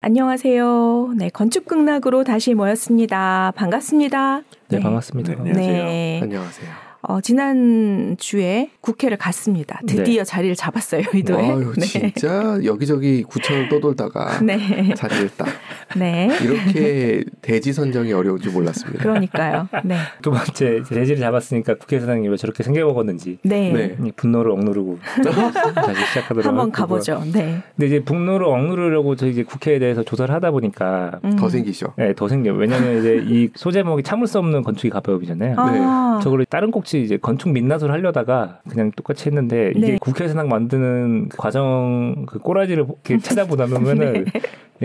안녕하세요. 네, 건축극락으로 다시 모였습니다. 반갑습니다. 네, 반갑습니다. 네, 안녕하세요. 네. 안녕하세요. 지난주에 국회를 갔습니다. 드디어 자리를 잡았어요, 의도에. 아유, 진짜 여기저기 구청을 떠돌다가 자리를 딱. 네. 이렇게 대지 선정이 어려운 줄 몰랐습니다. 그러니까요. 네. 두 번째 대지를 잡았으니까 국회의사당이 왜 저렇게 생겨먹었는지 분노를 억누르고 다시 시작하도록 한번 가보죠. 네. 근데 이제 분노를 억누르려고 저희 이제 국회에 대해서 조사를 하다 보니까 더 생기죠. 네, 더 생겨요. 왜냐하면 이제 이 소제목이 참을 수 없는 건축이 가벼움이잖아요. 네. 저걸 다른 꼭지 이제 건축 민낯을 하려다가 그냥 똑같이 했는데 이게 국회의사당 만드는 과정 그 꼬라지를 이렇게 찾아보다 보면은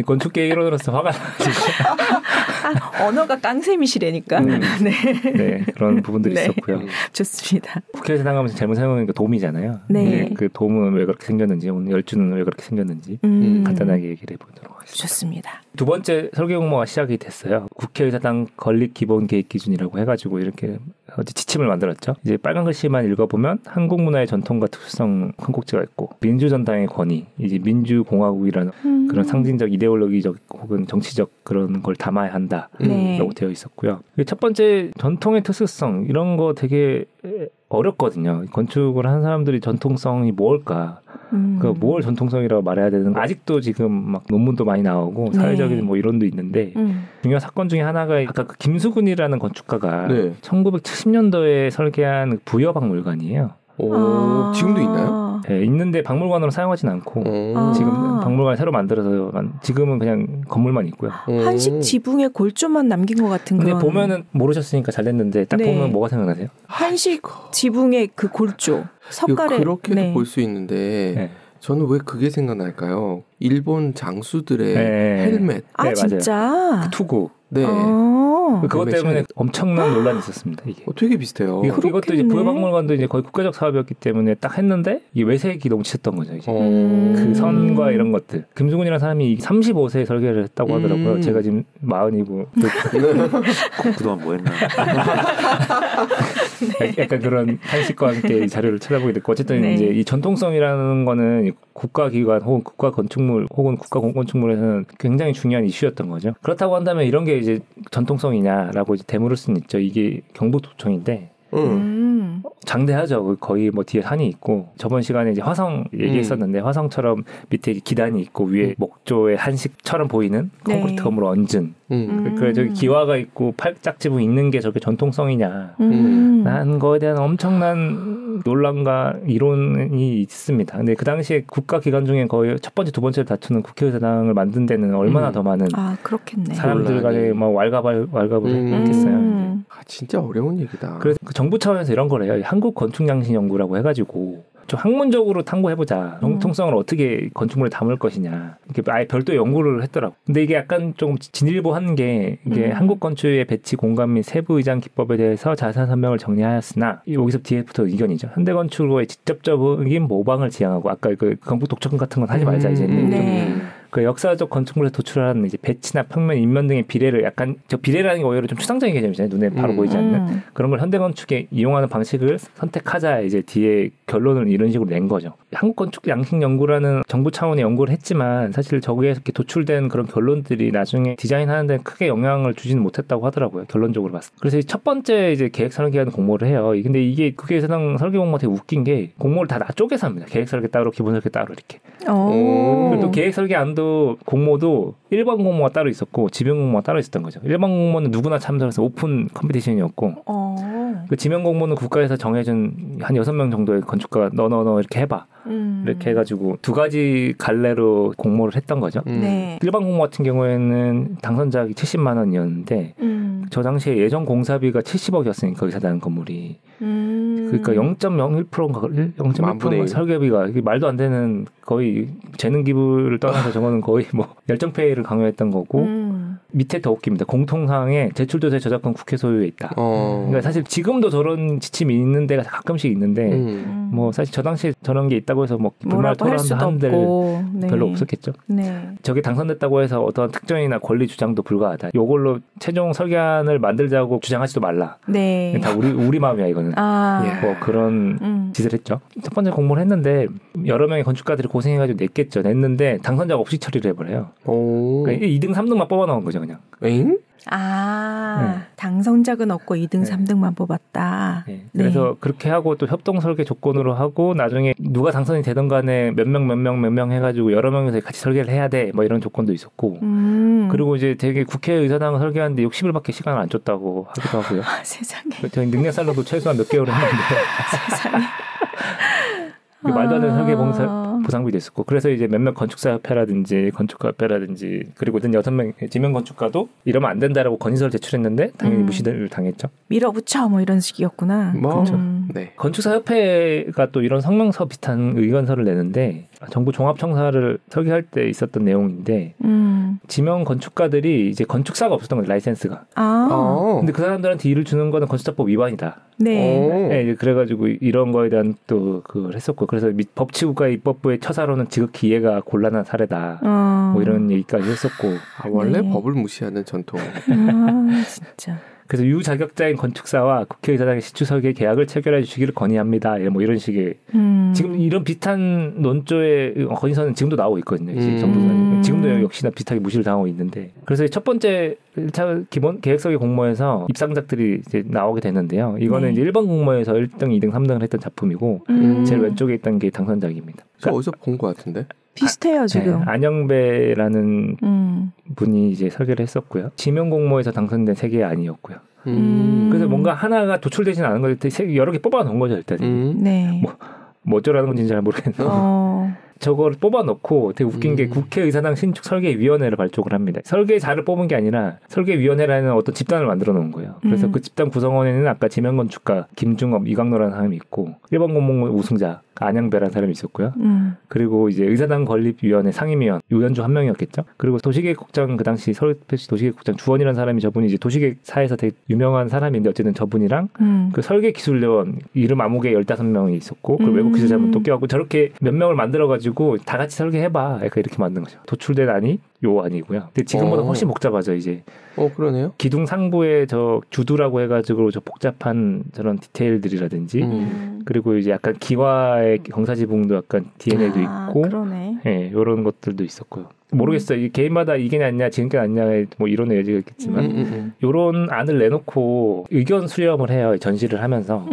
건축계 일원으로서 화가 나죠. 언어가 깡셈이시라니까. 네, 그런 부분들이 있었고요. 좋습니다. 국회의사당 하면서 잘못 사용하니까 돔이잖아요. 네. 그 돔은 왜 그렇게 생겼는지, 오늘 열주는 왜 그렇게 생겼는지 간단하게 얘기를 해보도록 하겠습니다. 좋습니다. 두 번째 설계 공모가 시작이 됐어요. 국회의사당 건립 기본 계획 기준이라고 해가지고 이렇게 지침을 만들었죠. 이제 빨간 글씨만 읽어보면 한국 문화의 전통과 특수성 큰 꼭지가 있고 민주전당의 권위, 이제 민주공화국이라는 그런 상징적 이데올로기적 혹은 정치적 그런 걸 담아야 한다라고 되어 있었고요. 첫 번째 전통의 특수성 이런 거 되게 어렵거든요. 건축을 한 사람들이 전통성이 뭘까? 그 뭘 전통성이라고 말해야 되는 거 아직도 지금 막 논문도 많이 나오고 사회적인 뭐 이론도 있는데 중요한 사건 중에 하나가 아까 그 김수근이라는 건축가가 1970년도에 설계한 부여박물관이에요. 지금도 있나요? 네, 있는데 박물관으로 사용하진 않고 지금 박물관 새로 만들어서 지금은 그냥 건물만 있고요. 한식 지붕에 골조만 남긴 것 같은 근데 그런. 보면은 모르셨으니까 잘 됐는데 딱 보면 뭐가 생각나세요? 한식 지붕의 그 골조 석가래. 그렇게도 볼 수 있는데 저는 왜 그게 생각날까요? 일본 장수들의 헬멧. 아 진짜? 그 투구. 네. 그것 때문에 엄청난 논란이 있었습니다. 이게. 되게 비슷해요. 이것도 이제 부여박물관도 이제 거의 국가적 사업이었기 때문에 딱 했는데 이게 외색이 너무 짙었던 거죠. 이제. 그 선과 이런 것들. 김수근이라는 사람이 35세에 설계를 했다고 하더라고요. 제가 지금 40이고. 그동안 뭐 했나? 약간 그런 한식과 함께 자료를 찾아보게 됐고 어쨌든 이제 이 전통성이라는 거는 국가기관 혹은 국가 건축물 혹은 국가 공건축물에서는 굉장히 중요한 이슈였던 거죠. 그렇다고 한다면 이런 게 이제 전통성이냐라고 이제 되물을 수는 있죠. 이게 경북도청인데 장대하죠. 거의 뭐 뒤에 산이 있고 저번 시간에 이제 화성 얘기했었는데 화성처럼 밑에 기단이 있고 위에 목조의 한식처럼 보이는 콘크리트 건물 얹은 그래 저기 기와가 있고 팔짝지붕 있는 게 저게 전통성이냐 라는 거에 대한 엄청난 논란과 이론이 있습니다. 근데 그 당시에 국가기관 중에 거의 첫 번째 두 번째를 다투는 국회의사당을 만든 데는 얼마나 더 많은 사람들 간에 막 왈가불을 했겠어요. 진짜 어려운 얘기다. 그래서 그 정부 차원에서 이런 거래요. 한국 건축양식연구라고 해가지고 좀 학문적으로 탐구해보자. 전통성을 어떻게 건축물에 담을 것이냐. 이렇게 아예 별도 연구를 했더라고. 근데 이게 약간 조금 진일보한 게 이게 한국 건축의 배치 공간 및 세부 의장 기법에 대해서 자세한 설명을 정리하였으나 여기서 뒤에부터 의견이죠. 현대 건축의 직접적인 모방을 지향하고 아까 그 경북 독촉금 같은 건 하지 말자 이제. 그 역사적 건축물에 도출하는 이제 배치나 평면, 인면 등의 비례를 약간 저 비례라는 게 오히려 좀 추상적인 개념이잖아요. 눈에 바로 보이지 않는 그런 걸 현대 건축에 이용하는 방식을 선택하자 이제 뒤에 결론을 이런 식으로 낸 거죠. 한국 건축 양식 연구라는 정부 차원의 연구를 했지만 사실 저기에서 이렇게 도출된 그런 결론들이 나중에 디자인하는 데 크게 영향을 주지는 못했다고 하더라고요. 결론적으로 봤을 때. 그래서 첫 번째 이제 계획 설계하는 공모를 해요. 근데 이게 국회의사당 설계 공모가 되게 웃긴 게 공모를 다 쪼개서 합니다. 계획 설계 따로, 기본 설계 따로 이렇게. 그리고 또 계획 설계 안도 공모도 일반 공모가 따로 있었고 지명 공모가 따로 있었던 거죠. 일반 공모는 누구나 참석해서 오픈 컴피티션이었고 그 지명 공모는 국가에서 정해준 한 6명 정도의 건축가가 너 이렇게 해봐. 이렇게 해가지고 두 가지 갈래로 공모를 했던 거죠. 일반 공모 같은 경우에는 당선자가 70만 원이었는데 저 당시에 예전 공사비가 70억이었으니까 의사당 건물이 그러니까 0.01%인가 0.1% 설계비가 이게 말도 안 되는 거의 재능 기부를 떠나서 저거는 거의 뭐 열정페이를 강요했던 거고 밑에 더 웃깁니다. 공통사항에 제출도서의 저작권 국회 소유에 있다. 그러니까 사실 지금도 저런 지침이 있는 데가 가끔씩 있는데 뭐 사실 저 당시에 저런 게 있다고 해서 뭐 불만을 토론한다 하는데 네. 별로 없었겠죠. 네. 저게 당선됐다고 해서 어떤 특정이나 권리 주장도 불가하다. 요걸로 최종 설계안을 만들자고 주장하지도 말라. 네. 다 우리 마음이야 이거는. 뭐 그런 짓을 했죠. 첫 번째 공모를 했는데 여러 명의 건축가들이 고생해가지고 냈는데 당선자가 없이 처리를 해버려요. 그러니까 2등 3등만 뽑아 넣은 거죠 그냥. 엥? 당선작은 없고 2등 3등만 뽑았다. 네. 그래서 그렇게 하고 또 협동 설계 조건으로 하고 나중에 누가 당선이 되던 간에 몇 명 해가지고 여러 명이서 같이 설계를 해야 돼. 뭐 이런 조건도 있었고. 그리고 이제 되게 국회의사당 설계하는데 60일밖에 시간을 안 줬다고 하기도 하고요. 세상에. 저희 능력살로도 최소한 몇 개월을 했는데. 세상에. 말도 안 되는 설계 보상비도 있었고 그래서 이제 몇몇 건축사협회라든지 건축가협회라든지 그리고 6명 지명 건축가도 이러면 안 된다라고 건의서를 제출했는데 당연히 무시를 당했죠. 밀어붙여 뭐 이런 식이었구나. 그렇죠. 네. 건축사협회가 또 이런 성명서 비슷한 의견서를 내는데 정부 종합청사를 설계할 때 있었던 내용인데 지명 건축가들이 이제 건축사가 없었던 거예요. 라이센스가. 근데 그 사람들한테 일을 주는 거는 건축사법 위반이다. 네, 그래가지고 이런 거에 대한 또 그걸 했었고 그래서 법치국가 입법부의 처사로는 지극히 이해가 곤란한 사례다. 뭐 이런 얘기까지 했었고 원래 법을 무시하는 전통. 진짜. 그래서 유자격자인 건축사와 국회의사당의 시추 설계 계약을 체결해 주시기를 건의합니다. 뭐 이런 식의 지금 이런 비슷한 논조의 건의서는 지금도 나오고 있거든요. 지금도 역시나 비슷하게 무시를 당하고 있는데 그래서 첫 번째 1차 기본 계획설계 공모에서 입상작들이 이제 나오게 되는데요. 이거는 이제 1번 공모에서 1등, 2등, 3등을 했던 작품이고 제일 왼쪽에 있던 게 당선작입니다. 그러니까 어디서 본 것 같은데? 비슷해요 지금. 네, 안영배라는 분이 이제 설계를 했었고요. 지명 공모에서 당선된 3개 아니었고요. 그래서 뭔가 하나가 도출되지는 않은 거지 여러 개 뽑아놓은 거죠 일단. 네. 뭐 어쩌라는 건지 잘 모르겠는데. 저걸 뽑아놓고 되게 웃긴 게 국회의사당 신축 설계위원회를 발족을 합니다. 설계자를 뽑은 게 아니라 설계위원회라는 어떤 집단을 만들어 놓은 거예요. 그래서 그 집단 구성원에는 아까 지명건축가 김중업, 이광로라는 사람이 있고 1번 공모 우승자 안양배라는 사람이 있었고요. 그리고 이제 의사당 건립위원회 상임위원 유현주 한 명이었겠죠. 그리고 도시계획국장 그 당시 서울시 도시계획국장 주원이라는 사람이 저분이 이제 도시계획사에서 되게 유명한 사람인데 어쨌든 저분이랑 그 설계기술요원 이름 아무개 15명이 있었고 그 외국 기술자분 또 껴갖고 저렇게 몇 명을 만들어가지고 다 같이 설계해봐. 약간 이렇게 만든 거죠. 도출된 안이 요 아니고요. 근데 지금보다 훨씬 복잡하죠 이제. 그러네요. 기둥 상부에 저 주두라고 해가지고 저 복잡한 저런 디테일들이라든지 그리고 이제 약간 기와의 경사지붕도 약간 DNA도 있고, 그러네. 예, 이런 것들도 있었고요. 모르겠어요. 이 개인마다 이게 낫냐, 지금 게 낫냐에 뭐 이론의 여지가 있겠지만, 이런 안을 내놓고 의견 수렴을 해요. 전시를 하면서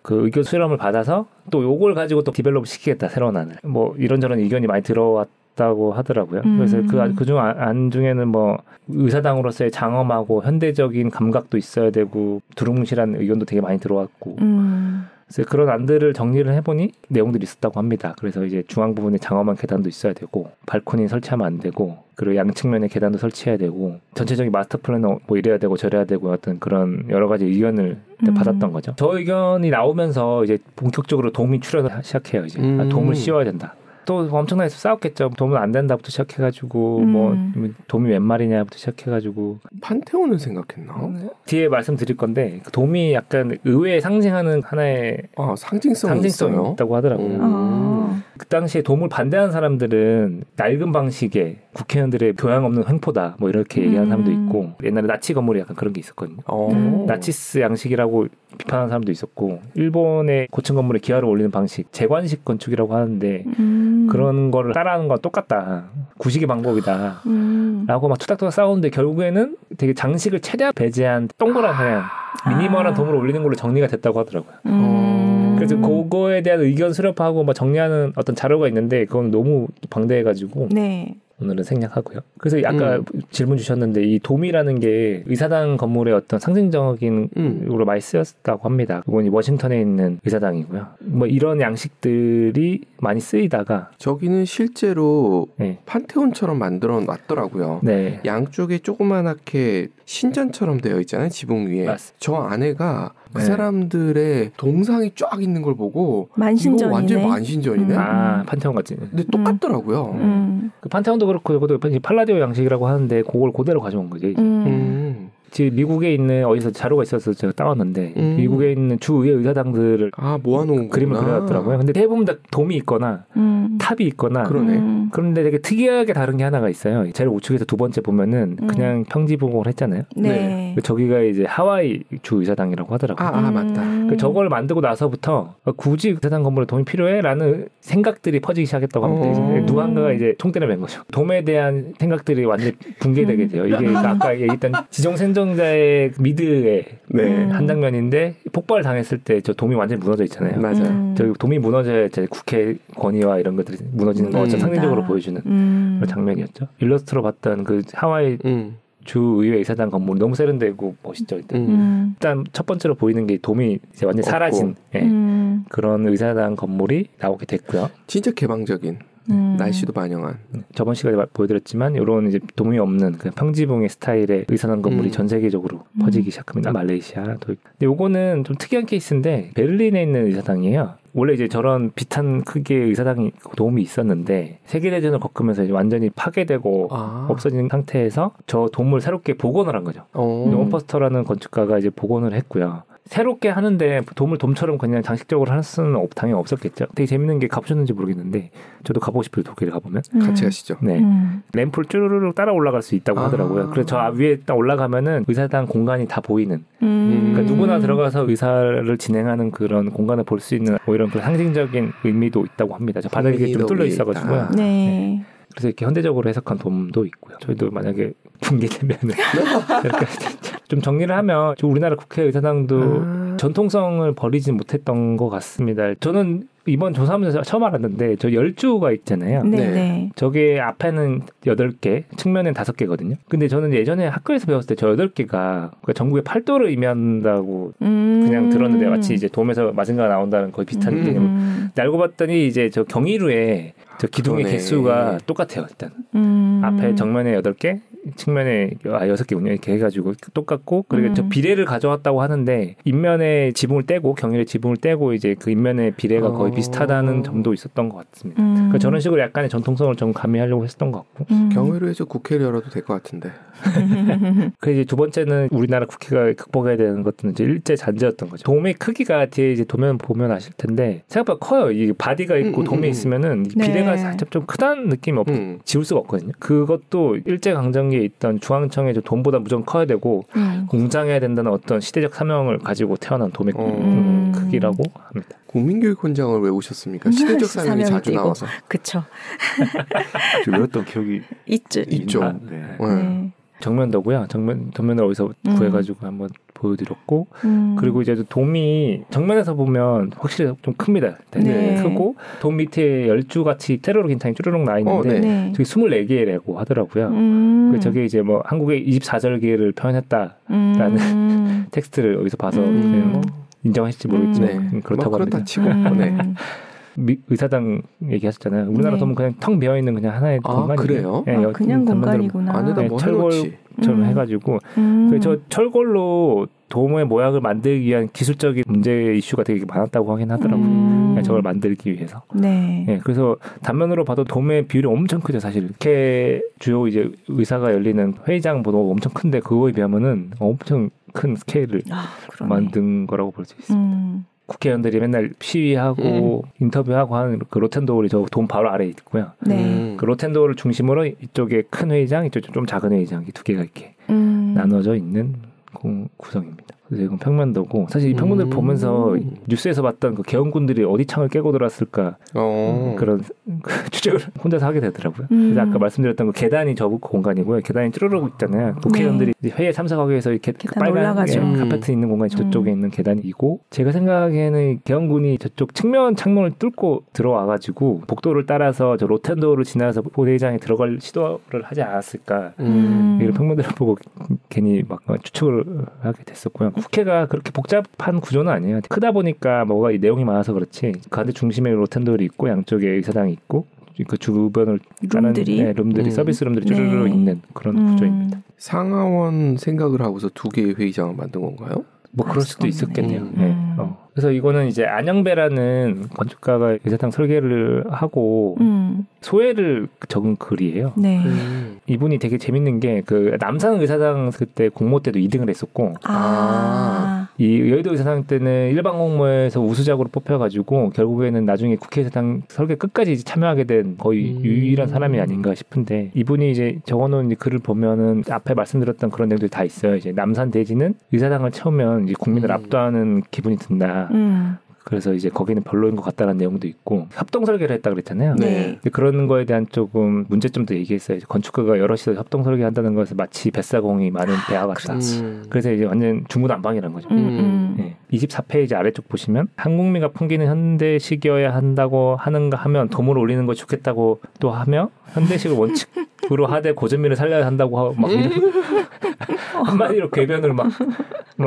그 의견 수렴을 받아서 또 요걸 가지고 또 디벨롭 시키겠다 새로운 안을. 뭐 이런저런 의견이 많이 들어왔다고 하더라고요. 그래서 그중 안 중에는 뭐 의사당으로서의 장엄하고 현대적인 감각도 있어야 되고 두루뭉실한 의견도 되게 많이 들어왔고. 그래서 그런 안들을 정리를 해보니 내용들이 있었다고 합니다. 그래서 이제 중앙 부분에 장엄한 계단도 있어야 되고 발코니 설치하면 안 되고 그리고 양측면에 계단도 설치해야 되고 전체적인 마스터 플랜은 뭐 이래야 되고 저래야 되고 어떤 그런 여러 가지 의견을 받았던 거죠. 저 의견이 나오면서 이제 본격적으로 도움이 출연을 시작해요. 이제 도움을 씌워야 된다. 또 엄청나게 싸웠겠죠. 도움은 안 된다부터 시작해가지고 뭐 도움이 웬 말이냐부터 시작해가지고 판테온을 생각했나? 뒤에 말씀드릴 건데 도움이 약간 의회에 상징하는 하나의 상징성이 있다고 하더라고요. 그 당시에 도움을 반대하는 사람들은 낡은 방식의 국회의원들의 교양 없는 횡포다 뭐 이렇게 얘기하는 사람도 있고 옛날에 나치 건물에 약간 그런 게 있었거든요. 나치스 양식이라고 비판하는 사람도 있었고 일본의 고층 건물에 기와를 올리는 방식 재관식 건축이라고 하는데 그런 거를 따라하는 건 똑같다. 구식의 방법이다. 라고 막 투닥투닥 싸우는데 결국에는 되게 장식을 최대한 배제한 동그란 그냥 미니멀한 도움을 올리는 걸로 정리가 됐다고 하더라고요. 그래서 그거에 대한 의견 수렴하고 막 정리하는 어떤 자료가 있는데 그건 너무 방대해가지고 오늘은 생략하고요. 그래서 아까 질문 주셨는데 이 돔이라는 게 의사당 건물의 어떤 상징적인으로 많이 쓰였다고 합니다. 그건 워싱턴에 있는 의사당이고요. 뭐 이런 양식들이 많이 쓰이다가 저기는 실제로 네. 판테온처럼 만들어 놨더라고요. 네. 양쪽에 조그만하게 신전처럼 되어 있잖아요. 지붕 위에. 맞습니다. 저 아내가 그 네. 사람들의 동상이 쫙 있는 걸 보고 만신전이네. 이거 완전 만신전이네. 판테온 같지. 근데 똑같더라고요. 그 판테온도 그렇고 이것도 팔라디오 양식이라고 하는데 그걸 그대로 가져온 거죠. 이제. 지금 미국에 있는 어디서 자료가 있어서 제가 따왔는데 미국에 있는 주의회 의사당들을 모아놓은 그림을 그려놨더라고요. 근데 대부분 다 돔이 있거나 탑이 있거나 그러네. 그런데 되게 특이하게 다른 게 하나가 있어요. 제일 우측에서 두 번째 보면은 그냥 평지봉을 했잖아요. 네. 저기가 이제 하와이 주 의사당이라고 하더라고요. 맞다. 저걸 만들고 나서부터 굳이 의사당 건물에 돔이 필요해?라는 생각들이 퍼지기 시작했다고 합니다. 누군가가 이제 총대를 맨 거죠. 돔에 대한 생각들이 완전히 붕괴되게 돼요. 이게 아까 얘기했던 지정생존자의 미드의 한 장면인데 폭발 당했을 때 저 돔이 완전히 무너져 있잖아요. 맞아요. 저 돔이 무너져야 이제 국회 권위와 이런 것들이 무너지는 거 어쩌 상징적으로 보여주는 그런 장면이었죠. 일러스트로 봤던 그 하와이 주의회 의사당 건물이 너무 세련되고 멋있죠. 일단 첫 번째로 보이는 게 돔이 이제 완전 사라진 그런 의사당 건물이 나오게 됐고요. 진짜 개방적인. 날씨도 반영한. 저번 시간에 보여드렸지만 이런 이제 돔이 없는 그 평지봉의 스타일의 의사당 건물이 전 세계적으로 퍼지기 시작합니다. 말레이시아, 근데 요거는 좀 특이한 케이스인데 베를린에 있는 의사당이에요. 원래 이제 저런 비슷한 크기의 의사당이 돔이 있었는데 세계대전을 겪으면서 이제 완전히 파괴되고 없어진 상태에서 저 돔을 새롭게 복원을 한 거죠. 원퍼스터라는 건축가가 이제 복원을 했고요. 새롭게 하는데 돔을 돔처럼 그냥 장식적으로 할 수는 당연히 없었겠죠. 되게 재밌는 게 가보셨는지 모르겠는데 저도 가보고 싶어요. 독일에 가보면. 같이 가시죠. 네. 램프를 쭈르륵 따라 올라갈 수 있다고 하더라고요. 그래서 저 위에 딱 올라가면은 의사당 공간이 다 보이는. 그러니까 누구나 들어가서 의사를 진행하는 그런 공간을 볼 수 있는 뭐 이런 그 상징적인 의미도 있다고 합니다. 저 바닥이 좀 뚫려 있어가지고요. 네. 그래서 이렇게 현대적으로 해석한 돔도 있고요. 저희도 만약에 붕괴되면은 좀 정리를 하면 우리나라 국회의사당도 전통성을 버리지 못했던 것 같습니다. 저는 이번 조사하면서 처음 알았는데 저 열주가 있잖아요. 네. 저게 앞에는 8개, 측면엔 5개거든요. 근데 저는 예전에 학교에서 배웠을 때 저 8개가 그러니까 전국의 8도를 의미한다고 그냥 들었는데 마치 이제 돔에서 마징가가 나온다는 거의 비슷한 개념. 알고 봤더니 이제 저 경이루에 저 기둥의 개수가 똑같아요. 일단 앞에 정면에 8개, 측면에 6개군요. 이렇게 해가지고 똑같고 그리고 저 비례를 가져왔다고 하는데 인면에 지붕을 떼고 경일의 지붕을 떼고 이제 그 인면의 비례가 거의 비슷하다는 점도 있었던 것 같습니다. 그러니까 저런 식으로 약간의 전통성을 좀 가미하려고 했었던 것 같고 경의로에서 국회를 열어도 될 것 같은데. 그 이제 두 번째는 우리나라 국회가 극복해야 되는 것들은 이제 일제 잔재였던 거죠. 돔의 크기가 뒤에 이제 도면 보면 아실 텐데 생각보다 커요. 이 바디가 있고 돔이 있으면은 비례가 살짝 좀 크다는 느낌이 지울 수가 없거든요. 그것도 일제 강점기에 있던 중앙청의 돔보다 무조건 커야 되고 공장해야 된다는 어떤 시대적 사명을 가지고 태어난 돔의 크기라고 합니다. 국민교육원장을 왜 오셨습니까? 시대적 사명이 자주 나와서. 그렇죠. 외웠던 기억이 있죠. 네. 정면도고요. 정면을 어디서 구해가지고 한번 보여드렸고 그리고 이제 돔이 정면에서 보면 확실히 좀 큽니다. 네. 크고 돔 밑에 열주같이 세로로 굉장히 쭈르륵 나 있는데 저기 24개라고 하더라고요. 그래서 저게 이제 뭐 한국의 24절기를 표현했다라는 텍스트를 여기서 봐서 인정하실지 모르겠지만 그렇다고 합니다. 치고. 의사당 얘기하셨잖아요. 우리나라 돔은 그냥 텅 비어 있는 그냥 하나의 공간이에요. 그래요? 네, 그냥 공간이구나. 안에다 뭐 철골처럼 해가지고 저 철골로 돔의 모양을 만들기 위한 기술적인 문제 이슈가 되게 많았다고 하긴 하더라고요. 저걸 만들기 위해서. 네. 그래서 단면으로 봐도 돔의 비율이 엄청 크죠, 사실. 이렇게 주요 이제 의사가 열리는 회의장 번호가 엄청 큰데 그거에 비하면은 엄청 큰 스케일을 만든 거라고 볼 수 있습니다. 국회의원들이 맨날 시위하고 인터뷰하고 하는 그 로텐도홀이 저 돔 바로 아래에 있고요. 그 로텐도홀을 중심으로 이쪽에 큰 회의장, 이쪽에 좀 작은 회의장 이 두 개가 이렇게 나눠져 있는 구성입니다. 그래서 이건 평면도고 사실 이 평면도를 보면서 뉴스에서 봤던 그 개헌군들이 어디 창을 깨고 들어왔을까 그런 추적을 혼자서 하게 되더라고요. 그래서 아까 말씀드렸던 그 계단이 저 공간이고요. 계단이 쭈르륵 있잖아요. 국회의원들이 회의에 참석하기 위해서 이렇게 빨간 카페트 있는 공간이 저쪽에 있는 계단이고 제가 생각에는 개헌군이 저쪽 측면 창문을 뚫고 들어와가지고 복도를 따라서 저 로텐도를 지나서 본회의장에 들어갈 시도를 하지 않았을까 이런 평면도를 보고 괜히 막 추측을 하게 됐었고요. 국회가 그렇게 복잡한 구조는 아니에요. 크다 보니까 뭐가 이 내용이 많아서 그렇지. 가운데 중심에 로텐들이 있고 양쪽에 의사당이 있고 그 주변을 룸들이 서비스 룸들이 쭈르르 있는 그런 구조입니다. 상하원 생각을 하고서 두 개의 회의장을 만든 건가요? 뭐 그럴 수도 있었겠네요. 네. 그래서 이거는 이제 안영배라는 건축가가 의사당 설계를 하고 소회를 적은 글이에요. 네. 이분이 되게 재밌는 게 그 남산 의사당 그때 공모 때도 2등을 했었고 이 여의도 의사당 때는 일반 공모에서 우수작으로 뽑혀가지고 결국에는 나중에 국회의사당 설계 끝까지 참여하게 된 거의 유일한 사람이 아닌가 싶은데 이분이 이제 적어놓은 이제 글을 보면은 앞에 말씀드렸던 그런 내용들이 다 있어요. 이제 남산 대지는 의사당을 채우면 이제 국민을 압도하는 기분이 든다. 그래서 이제 거기는 별로인 것 같다는 내용도 있고 협동 설계를 했다 그랬잖아요. 네. 그런 거에 대한 조금 문제점도 얘기했어요. 건축가가 여럿이서 협동 설계한다는 것은 마치 뱃사공이 많은 대화 같다. 그래서 이제 완전 중구난방이라는 거죠. 네. 24페이지 아래쪽 보시면 한국미가 풍기는 현대식이어야 한다고 하는가 하면 돔을 올리는 거 좋겠다고 또 하며 현대식을 원칙으로 하되 고전미를 살려야 한다고 하고 막 한마디로 궤변을 막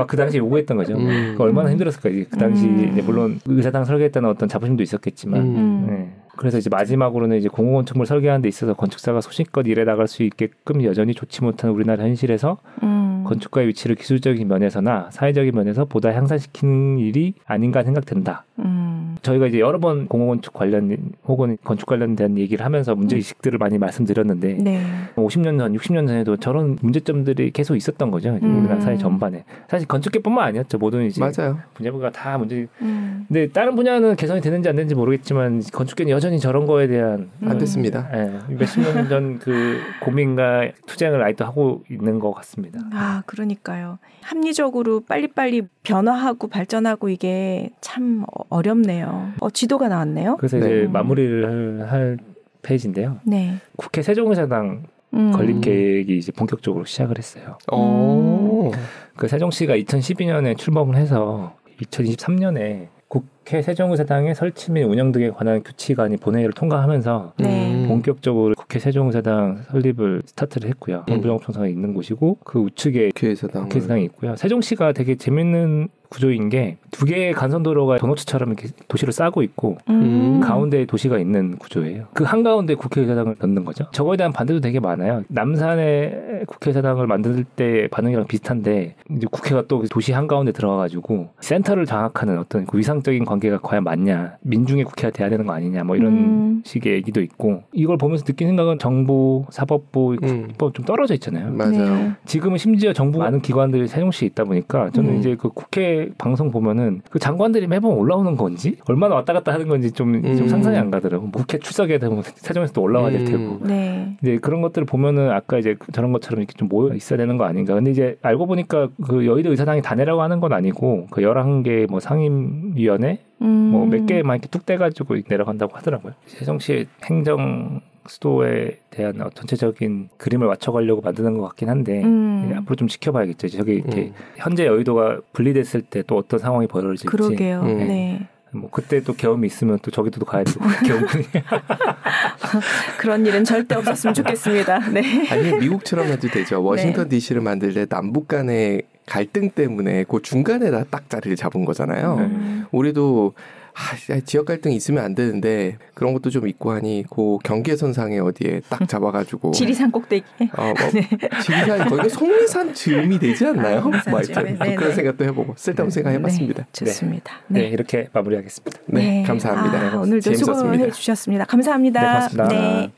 그 당시 요구했던 거죠. 얼마나 힘들었을까. 그 당시 이제 물론 의사당 설계에 따른 어떤 자부심도 있었겠지만 네. 그래서 이제 마지막으로는 이제 공공건축물 설계하는 데 있어서 건축사가 소신껏 일해 나갈 수 있게끔 여전히 좋지 못한 우리나라 현실에서 건축가의 위치를 기술적인 면에서나 사회적인 면에서 보다 향상시키는 일이 아닌가 생각된다. 저희가 이제 여러 번 공공건축 관련 혹은 건축 관련된 얘기를 하면서 문제의식들을 많이 말씀드렸는데 50년 전, 60년 전에도 저런 문제점들이 계속 있었던 거죠. 우리나라 사회 전반에. 사실 건축계뿐만 아니었죠. 모든 이제 맞아요. 분야가 다 문제. 근데 다른 분야는 개선이 되는지 안 되는지 모르겠지만 건축계는 여전히 저런 거에 대한 안 됐습니다. 몇십 년 전 그 고민과 투쟁을 아직도 하고 있는 것 같습니다. 그러니까요. 합리적으로 빨리빨리 변화하고 발전하고 이게 참 어렵네요. 지도가 나왔네요. 그래서 이제 마무리를 할 페이지인데요. 네. 국회 세종의사당 건립 계획이 이제 본격적으로 시작을 했어요. 그 세종시가 2012년에 출범을 해서 2023년에 국회 세종의사당의 설치 및 운영 등에 관한 규칙안이 본회의를 통과하면서 본격적으로 국회 세종의사당 설립을 스타트를 했고요. 정부정업청사가 있는 곳이고 그 우측에 국회의사당이 있고요. 세종시가 되게 재밌는 구조인 게 두 개의 간선도로가 도너츠처럼 이렇게 도시를 싸고 있고 가운데에 도시가 있는 구조예요. 그 한가운데 국회의사당을 넣는 거죠. 저거에 대한 반대도 되게 많아요. 남산에 국회의사당을 만들 때 반응이랑 비슷한데 이제 국회가 또 도시 한가운데 들어가가지고 센터를 장악하는 어떤 그 위상적인 관계가 과연 맞냐, 민중의 국회가 돼야 되는 거 아니냐, 뭐 이런 식의 얘기도 있고 이걸 보면서 느낀 생각은 정부, 사법부, 국법 좀 떨어져 있잖아요. 맞아요. 지금은 심지어 정부 많은 기관들이 세종시에 있다 보니까 저는 이제 그 국회 방송 보면은 그 장관들이 매번 올라오는 건지 얼마나 왔다 갔다 하는 건지 좀 상상이 안 가더라고요. 국회 출석에 되면 세종에서 또 올라와야 될 테고. 이제 그런 것들을 보면은 아까 이제 저런 것처럼 이렇게 좀 모여 있어야 되는 거 아닌가. 근데 이제 알고 보니까 그 여의도 의사당이 다 내라고 하는 건 아니고 그 11개 뭐 상임위원회 뭐 몇 개만 이렇게 뚝 떼가지고 내려간다고 하더라고요. 세종시 행정 수도에 대한 전체적인 그림을 맞춰가려고 만드는 것 같긴 한데 앞으로 좀 지켜봐야겠죠. 저기 이렇게 현재 여의도가 분리됐을 때 또 어떤 상황이 벌어질지. 그러게요. 네. 뭐 그때 또 계엄이 있으면 또 저기도 가야 되고 계엄군이 그런 일은 절대 없었으면 좋겠습니다. 네. 아니 미국처럼 해도 되죠. 워싱턴 DC를 만들 때 남북 간의 갈등 때문에 그 중간에다 딱 자리를 잡은 거잖아요. 우리도 지역 갈등이 있으면 안 되는데 그런 것도 좀 있고 하니 그 경계선상에 어디에 딱 잡아가지고 지리산 꼭대기. 지리산 거기가 속리산 즈음이 되지 않나요? 그런 생각도 해보고 쓸데없는 생각 해봤습니다. 좋습니다. 네, 이렇게 마무리하겠습니다. 네, 감사합니다. 오늘도 재밌었습니다. 수고해 주셨습니다. 감사합니다. 네, 고맙습니다. 네.